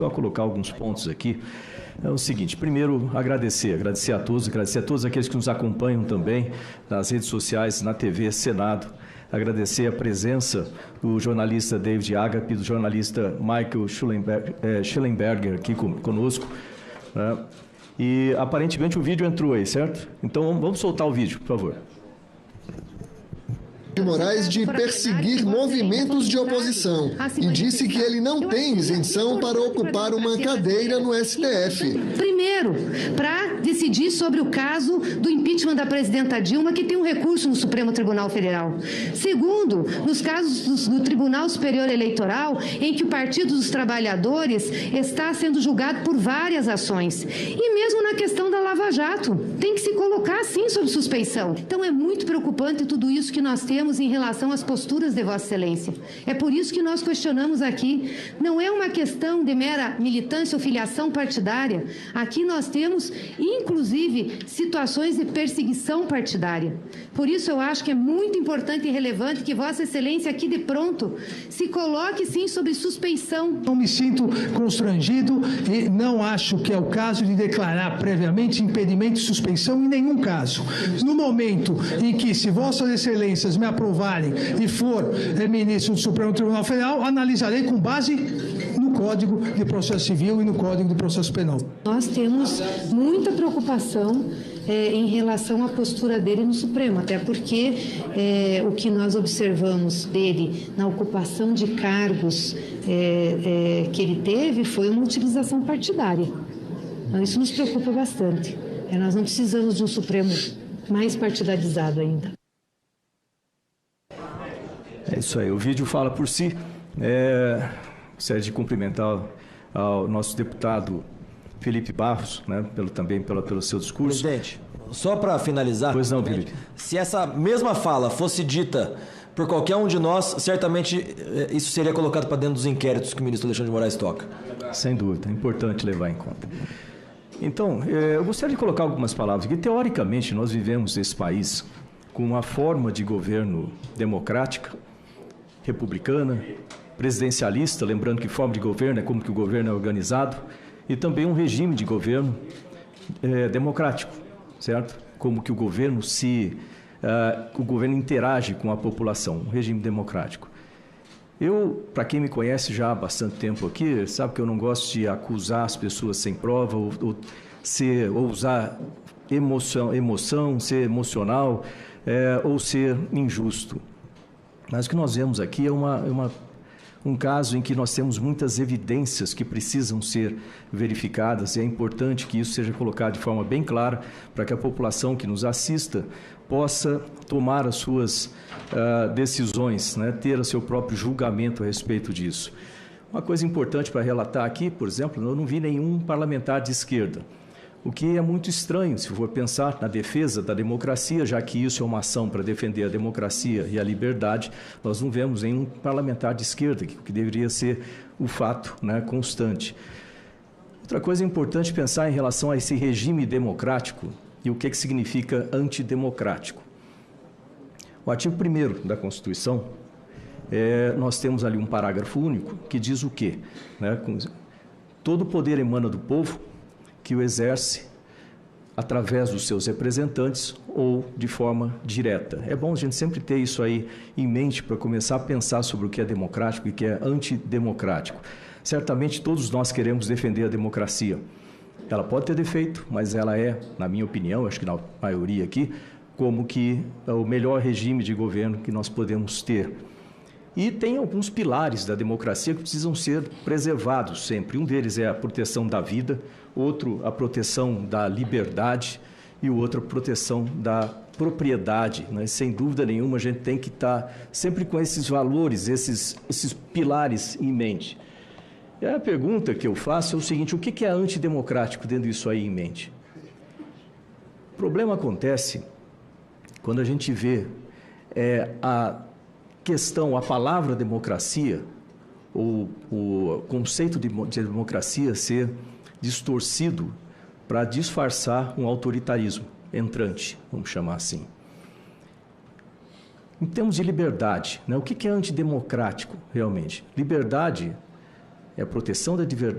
Só colocar alguns pontos aqui. É o seguinte, primeiro, agradecer a todos aqueles que nos acompanham também nas redes sociais, na TV Senado. Agradecer a presença do jornalista David Agape, do jornalista Michael Schellenberger aqui conosco. Né? E aparentemente o vídeo entrou aí, certo? Então vamos soltar o vídeo, por favor. De Moraes de perseguir movimentos de oposição e disse que ele não tem isenção para ocupar uma cadeira no STF. Primeiro, para decidir sobre o caso do impeachment da presidenta Dilma, que tem um recurso no Supremo Tribunal Federal. Segundo, nos casos do Tribunal Superior Eleitoral, em que o Partido dos Trabalhadores está sendo julgado por várias ações. E mesmo na questão da Lava Jato, tem que se colocar, sim, sob suspeição. Então, é muito preocupante tudo isso que nós temos em relação às posturas de Vossa Excelência. É por isso que nós questionamos aqui. Não é uma questão de mera militância ou filiação partidária. Aqui nós temos, inclusive, situações de perseguição partidária. Por isso eu acho que é muito importante e relevante que Vossa Excelência aqui de pronto se coloque, sim, sob suspeição. Não me sinto constrangido e não acho que é o caso de declarar previamente impedimento e suspeição em nenhum caso. No momento em que, se Vossas Excelências me aprovarem e for ministro do Supremo Tribunal Federal, analisarei com base no Código de Processo Civil e no Código de Processo Penal. Nós temos muita preocupação em relação à postura dele no Supremo, até porque o que nós observamos dele na ocupação de cargos que ele teve foi uma utilização partidária. Então, isso nos preocupa bastante. Nós não precisamos de um Supremo mais partidarizado ainda. É isso aí, o vídeo fala por si. Gostaria de cumprimentar ao nosso deputado Felipe Barros, né, também pelo seu discurso. Presidente, só para finalizar, pois não, Felipe. Se essa mesma fala fosse dita por qualquer um de nós, certamente isso seria colocado para dentro dos inquéritos que o ministro Alexandre de Moraes toca. Sem dúvida, é importante levar em conta. Então, eu gostaria de colocar algumas palavras aqui. Teoricamente, nós vivemos nesse país com uma forma de governo democrática, republicana, presidencialista, lembrando que forma de governo é como que o governo é organizado, e também um regime de governo democrático, certo? Como que o governo interage com a população, um regime democrático. Para quem me conhece já há bastante tempo aqui, sabe que eu não gosto de acusar as pessoas sem prova ou usar emoção, ser emocional ou ser injusto. Mas o que nós vemos aqui é um caso em que nós temos muitas evidências que precisam ser verificadas e é importante que isso seja colocado de forma bem clara para que a população que nos assista possa tomar as suas decisões, né, ter o seu próprio julgamento a respeito disso. Uma coisa importante para relatar aqui, por exemplo, eu não vi nenhum parlamentar de esquerda, o que é muito estranho se for pensar na defesa da democracia, já que isso é uma ação para defender a democracia e a liberdade, nós não vemos nenhum parlamentar de esquerda, que deveria ser o fato, né, constante. Outra coisa importante pensar em relação a esse regime democrático e o que significa antidemocrático. O artigo 1º da Constituição, nós temos ali um parágrafo único que diz o quê? Né? Todo poder emana do povo, que o exerce através dos seus representantes ou de forma direta. É bom a gente sempre ter isso aí em mente para começar a pensar sobre o que é democrático e o que é antidemocrático. Certamente todos nós queremos defender a democracia. Ela pode ter defeito, mas ela é, na minha opinião, acho que na maioria aqui, como que é o melhor regime de governo que nós podemos ter. E tem alguns pilares da democracia que precisam ser preservados sempre. Um deles é a proteção da vida, outro a proteção da liberdade e o outro a proteção da propriedade. Né? Sem dúvida nenhuma, a gente tem que estar sempre com esses valores, esses pilares em mente. E a pergunta que eu faço é o seguinte: o que é antidemocrático tendo isso aí em mente? O problema acontece quando a gente vê a palavra democracia, ou o conceito de democracia ser distorcido para disfarçar um autoritarismo entrante, vamos chamar assim. Em termos de liberdade, né, o que é antidemocrático realmente? Liberdade é a proteção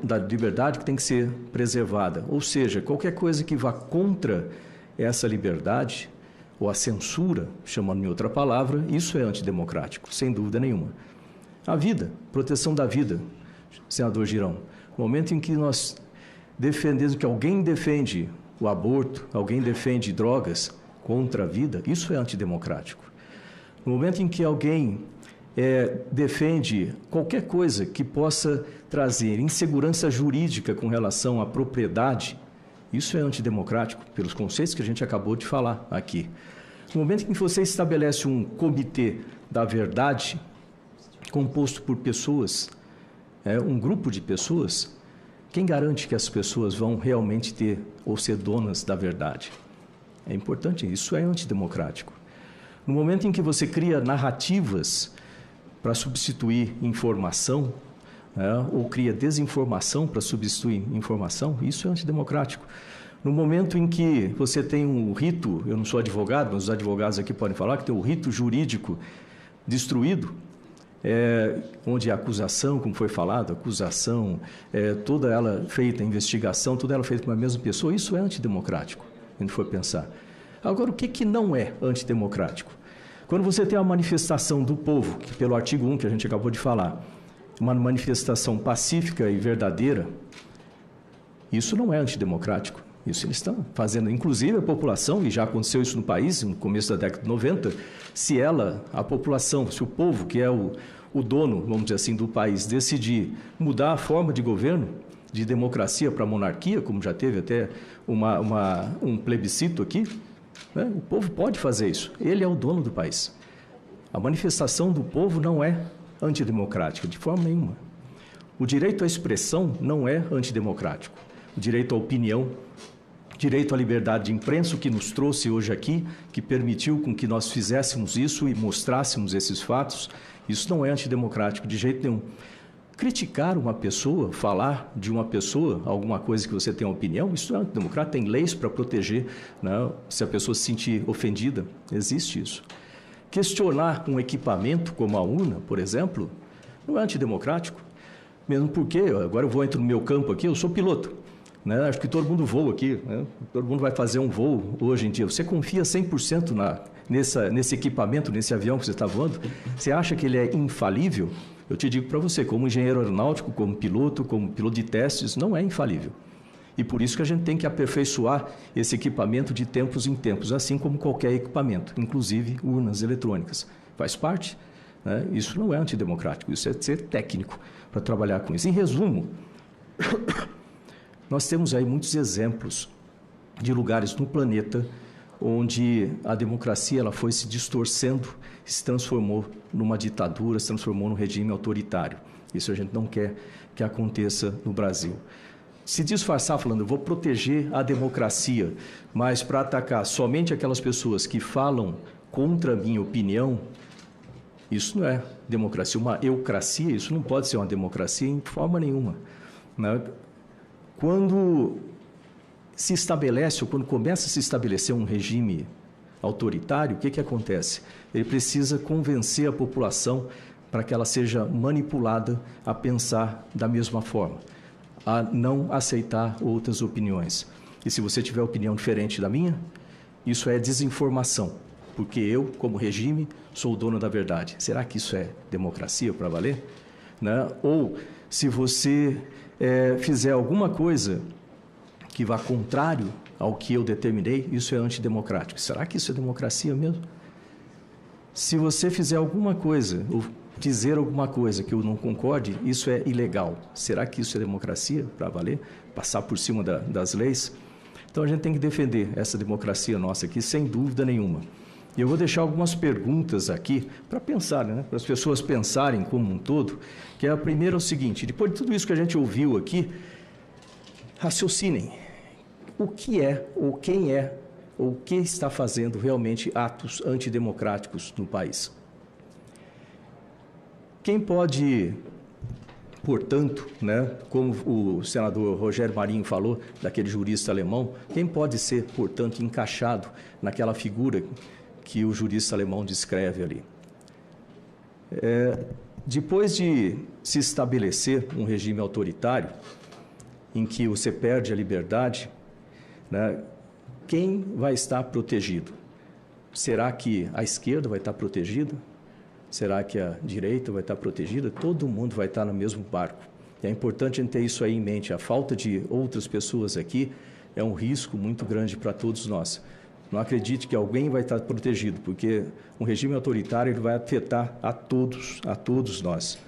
da liberdade que tem que ser preservada. Ou seja, qualquer coisa que vá contra essa liberdade, ou a censura, chamando em outra palavra, isso é antidemocrático, sem dúvida nenhuma. A vida, proteção da vida, senador Girão. No momento em que nós defendemos, que alguém defende o aborto, alguém defende drogas contra a vida, isso é antidemocrático. No momento em que alguém defende qualquer coisa que possa trazer insegurança jurídica com relação à propriedade, isso é antidemocrático, pelos conceitos que a gente acabou de falar aqui. No momento em que você estabelece um comitê da verdade, composto por pessoas, um grupo de pessoas, quem garante que as pessoas vão realmente ter ou ser donas da verdade? É importante, isso é antidemocrático. No momento em que você cria narrativas para substituir informação, ou cria desinformação para substituir informação, isso é antidemocrático. No momento em que você tem um rito, eu não sou advogado, mas os advogados aqui podem falar que tem o rito jurídico destruído, onde a acusação, como foi falado, acusação, toda ela feita, a investigação, toda ela feita por uma mesma pessoa, isso é antidemocrático, se a gente for pensar. Agora, o que não é antidemocrático? Quando você tem a manifestação do povo, que pelo artigo 1 que a gente acabou de falar, uma manifestação pacífica e verdadeira, isso não é antidemocrático. Isso eles estão fazendo, inclusive a população, e já aconteceu isso no país, no começo da década de 90, se a população, se o povo, que é o dono, vamos dizer assim, do país, decidir mudar a forma de governo, de democracia para monarquia, como já teve até um plebiscito aqui, o povo pode fazer isso, ele é o dono do país. A manifestação do povo não é antidemocrática, de forma nenhuma. O direito à expressão não é antidemocrático. O direito à opinião, direito à liberdade de imprensa, o que nos trouxe hoje aqui, que permitiu com que nós fizéssemos isso e mostrássemos esses fatos, isso não é antidemocrático de jeito nenhum. Criticar uma pessoa, falar de uma pessoa, alguma coisa que você tem uma opinião, isso é antidemocrático, tem leis para proteger, né? Se a pessoa se sentir ofendida, existe isso. Questionar um equipamento como a urna, por exemplo, não é antidemocrático, mesmo porque, agora eu entro no meu campo aqui, eu sou piloto. Acho que todo mundo voa aqui, todo mundo vai fazer um voo hoje em dia. Você confia 100% nesse equipamento, nesse avião que você está voando? Você acha que ele é infalível? Eu te digo para você, como engenheiro aeronáutico, como piloto de testes, não é infalível. E por isso que a gente tem que aperfeiçoar esse equipamento de tempos em tempos, assim como qualquer equipamento, inclusive urnas eletrônicas. Faz parte, né? Isso não é antidemocrático, isso é ser técnico para trabalhar com isso. Em resumo, nós temos aí muitos exemplos de lugares no planeta onde a democracia ela foi se distorcendo, se transformou numa ditadura, se transformou num regime autoritário. Isso a gente não quer que aconteça no Brasil. Se disfarçar falando, eu vou proteger a democracia, mas para atacar somente aquelas pessoas que falam contra a minha opinião, isso não é democracia. Uma eucracia, isso não pode ser uma democracia em forma nenhuma, né? Quando se estabelece, ou quando começa a se estabelecer um regime autoritário, o que acontece? Ele precisa convencer a população para que ela seja manipulada a pensar da mesma forma, a não aceitar outras opiniões. E se você tiver opinião diferente da minha, isso é desinformação, porque eu, como regime, sou o dono da verdade. Será que isso é democracia para valer? Né? Ou se você fizer alguma coisa que vá contrário ao que eu determinei, isso é antidemocrático. Será que isso é democracia mesmo? Se você fizer alguma coisa, ou dizer alguma coisa que eu não concorde, isso é ilegal. Será que isso é democracia para valer? Passar por cima das leis? Então, a gente tem que defender essa democracia nossa aqui, sem dúvida nenhuma. E eu vou deixar algumas perguntas aqui para pensar, né? Para as pessoas pensarem como um todo, que a primeira é o seguinte: depois de tudo isso que a gente ouviu aqui, raciocinem. O que é, ou quem é, ou o que está fazendo realmente atos antidemocráticos no país? Quem pode, portanto, né, como o senador Rogério Marinho falou, daquele jurista alemão, quem pode ser, portanto, encaixado naquela figura que o jurista alemão descreve ali? Depois de se estabelecer um regime autoritário, em que você perde a liberdade, né, quem vai estar protegido? Será que a esquerda vai estar protegida? Será que a direita vai estar protegida? Todo mundo vai estar no mesmo barco. E é importante a gente ter isso aí em mente. A falta de outras pessoas aqui é um risco muito grande para todos nós. Não acredite que alguém vai estar protegido, porque um regime autoritário ele vai afetar a todos nós.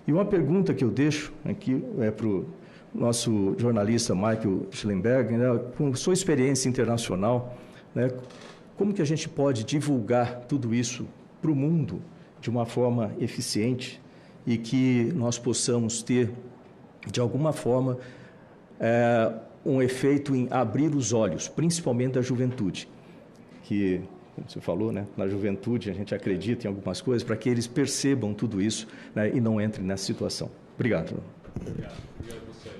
E uma pergunta que eu deixo aqui é para o nosso jornalista Michael Schellenberg, né, com sua experiência internacional, né, como que a gente pode divulgar tudo isso para o mundo de uma forma eficiente e que nós possamos ter, de alguma forma, um efeito em abrir os olhos, principalmente da juventude, que, como você falou, né, na juventude a gente acredita em algumas coisas, para que eles percebam tudo isso, né, e não entrem nessa situação. Obrigado. Obrigado a você.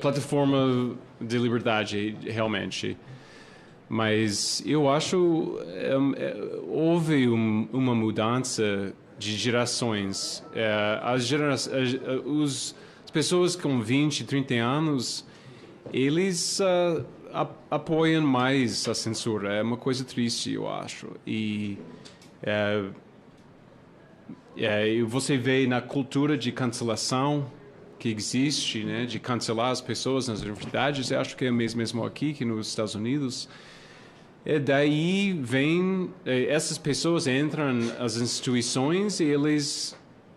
Plataforma de liberdade, realmente. Mas eu acho houve uma mudança de gerações. As pessoas com 20, 30 anos, eles apoiam mais a censura. É uma coisa triste, eu acho. E você vê na cultura de cancelação que existe, né, de cancelar as pessoas nas universidades, eu acho que é mesmo aqui que nos Estados Unidos. Daí vem, essas pessoas entram nas instituições e eles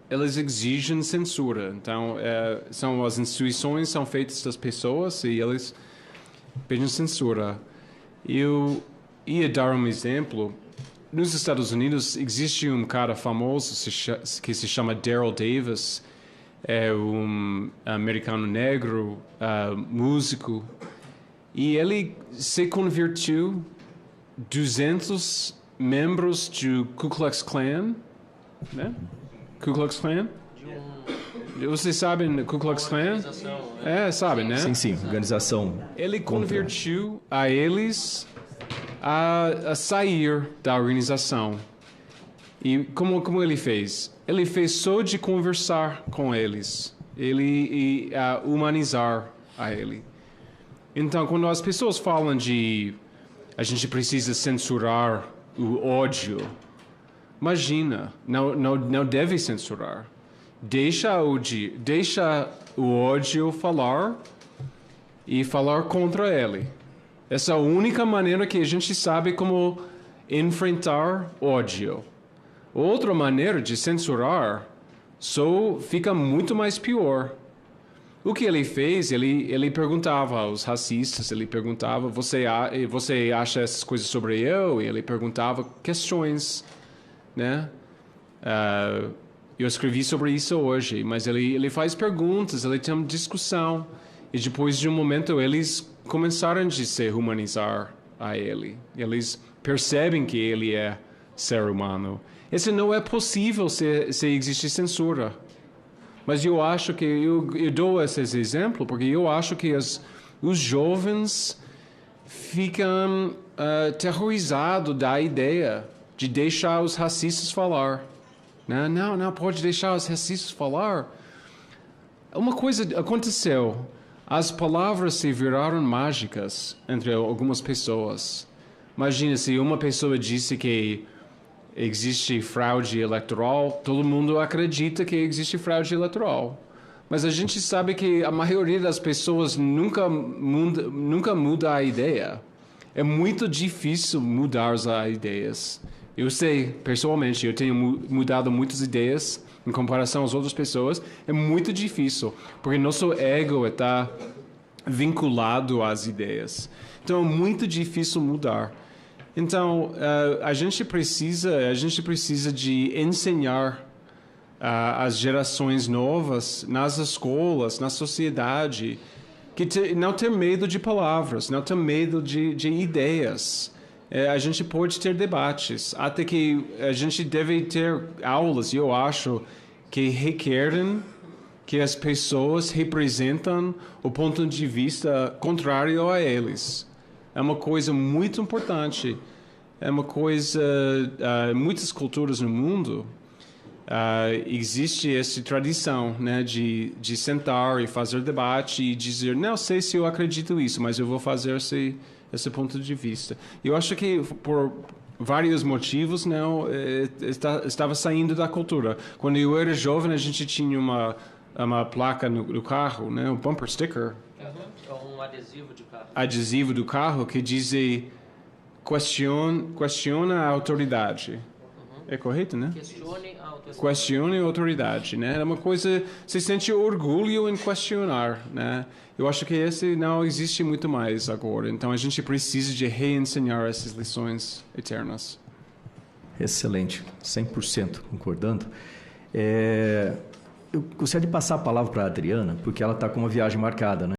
exigem censura. Então, as instituições são feitas das pessoas e eles pedem censura. Eu ia dar um exemplo. Nos Estados Unidos existe um cara famoso que se chama Daryl Davis. É um americano negro, músico, e ele se convertiu 200 membros do Ku Klux Klan, né? Ku Klux Klan? Vocês sabem Ku Klux Klan? Sabem, né? Sim, organização. Ele convertiu a eles a sair da organização. E como ele fez? Ele fez só de conversar com eles, ele humanizar a ele. Então, quando as pessoas falam de a gente precisa censurar o ódio, imagina, não deve censurar. Deixa o ódio falar e falar contra ele. Essa é a única maneira que a gente sabe como enfrentar ódio. Outra maneira de censurar só fica muito mais pior. O que ele fez, ele perguntava aos racistas, ele perguntava, você acha essas coisas sobre eu? E ele perguntava questões, né? Eu escrevi sobre isso hoje, mas ele faz perguntas, ele tem uma discussão. E depois de um momento, eles começaram a se humanizar a ele. Eles percebem que ele é ser humano. Isso não é possível se existe censura. Mas eu acho que eu dou esse exemplo porque eu acho que os jovens ficam terrorizados da ideia de deixar os racistas falar. Não pode deixar os racistas falar. Uma coisa aconteceu. As palavras se viraram mágicas entre algumas pessoas. Imagina se uma pessoa disse que existe fraude eleitoral, todo mundo acredita que existe fraude eleitoral. Mas a gente sabe que a maioria das pessoas nunca muda a ideia. É muito difícil mudar as ideias. Eu sei, pessoalmente, eu tenho mudado muitas ideias em comparação às outras pessoas. É muito difícil, porque nosso ego está vinculado às ideias. Então, é muito difícil mudar. Então, a gente precisa de ensinar as gerações novas nas escolas, na sociedade, que não ter medo de palavras, não ter medo de ideias. A gente pode ter debates, até que a gente deve ter aulas, eu acho, que requerem que as pessoas representam o ponto de vista contrário a eles. É uma coisa muito importante. É uma coisa... muitas culturas no mundo existe essa tradição, né, de sentar e fazer debate e dizer, não sei se eu acredito nisso, mas eu vou fazer esse ponto de vista. Eu acho que por vários motivos não estava saindo da cultura. Quando eu era jovem, a gente tinha uma placa no carro, né, um bumper sticker. Um adesivo de carro. Adesivo do carro que dizia questiona a autoridade. É correto, né? Questione a autoridade, né? É uma coisa, você sente orgulho em questionar, né? Eu acho que esse não existe muito mais agora. Então a gente precisa de reensinar essas lições eternas. Excelente, 100% concordando. Eu gostaria de passar a palavra para a Adriana, porque ela está com uma viagem marcada, né?